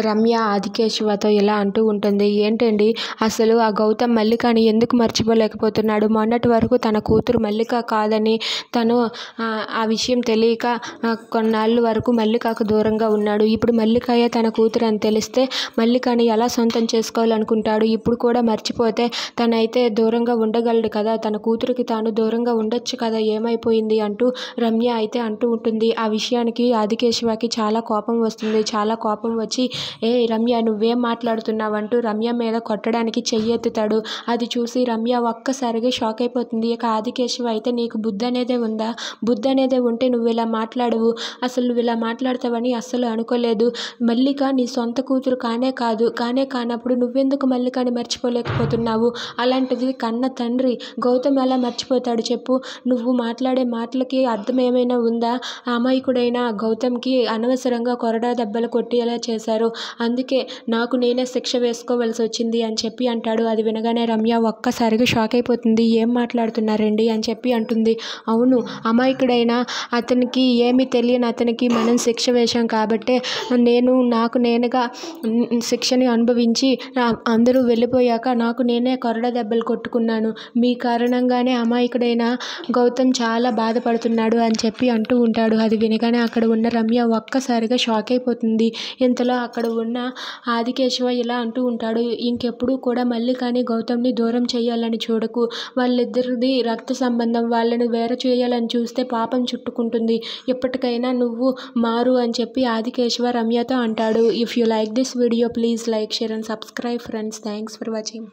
రమ్య ఆదికేశవతో ఇలా అంటూ ఉంటుంది. ఏంటండి అసలు ఆ గౌతమ్ మల్లికని ఎందుకు మర్చిపోలేకపోతున్నాడు? మొన్నటి వరకు తన కూతురు మల్లిక కాదని తను ఆ విషయం తెలియక కొన్నాళ్ళ వరకు మల్లికకు దూరంగా ఉన్నాడు. ఇప్పుడు మల్లికయే తన కూతురు అని తెలిస్తే మల్లికని ఎలా సొంతం చేసుకోవాలనుకుంటాడు? ఇప్పుడు కూడా మర్చిపోతే తనైతే దూరంగా ఉండగలడు కదా, తన కూతురికి తాను దూరంగా ఉండొచ్చు కదా, ఏమైపోయింది అంటూ రమ్య అయితే అంటూ ఉంటుంది. ఆ విషయానికి ఆదికేశవకి చాలా కోపం వస్తుంది. చాలా కోపం వచ్చి ఏ రమ్య నువ్వేం మాట్లాడుతున్నావంటూ రమ్య మీద కొట్టడానికి చెయ్యెత్తుతాడు. అది చూసి రమ్య ఒక్కసారిగా షాక్ అయిపోతుంది. ఇక ఆదికేశవ అయితే నీకు బుద్ధి అనేదే ఉందా? బుద్ధి అనేదే ఉంటే నువ్వు ఇలా మాట్లాడవు, అసలు నువ్వు ఇలా మాట్లాడతావని అస్సలు అనుకోలేదు. మల్లిక నీ సొంత కూతురు కానే కానప్పుడు నువ్వెందుకు మల్లికని మర్చిపోలేకపోతున్నావు? అలాంటిది కన్న తండ్రి గౌతమ్ ఎలా మర్చిపోతాడు చెప్పు? నువ్వు మాట్లాడే మాటలకి అర్థం ఏమైనా ఉందా? అమాయకుడైన గౌతమ్కి అనవసరంగా కొరడా దెబ్బలు కొట్టేలా చేశారు, అందుకే నాకు నేనే శిక్ష వేసుకోవాల్సి వచ్చింది అని చెప్పి అంటాడు. అది వినగానే రమ్య ఒక్కసారిగా షాక్ అయిపోతుంది. ఏం మాట్లాడుతున్నారండి అని చెప్పి అంటుంది. అవును, అమాయకుడైన అతనికి ఏమీ తెలియని అతనికి మనం శిక్ష వేశాం కాబట్టే నాకు నేనుగా శిక్షని అనుభవించి అందరూ వెళ్ళిపోయాక నాకు నేనే కొరడా దెబ్బలు కొట్టుకున్నాను. మీ కారణంగానే అమాయకుడైన గౌతమ్ చాలా బాధపడుతున్నాడు అని చెప్పి అంటూ ఉంటాడు. అది వినగానే అక్కడ ఉన్న రమ్య ఒక్కసారిగా షాక్ అయిపోతుంది. ఇంతలో అక్కడ ఉన్న ఆదికేశవ ఇలా అంటూ ఉంటాడు. ఇంకెప్పుడు కూడా మల్లికని గౌతమ్ని దూరం చేయాలని చూడకు. వాళ్ళిద్దరిది రక్త సంబంధం, వాళ్ళని వేరు చేయాలని చూస్తే పాపం చుట్టుకుంటుంది. ఇప్పటికైనా నువ్వు మారు అని చెప్పి ఆదికేశవ రమ్యతో అంటాడు. If you like this video please like, share and subscribe friends. Thanks for watching.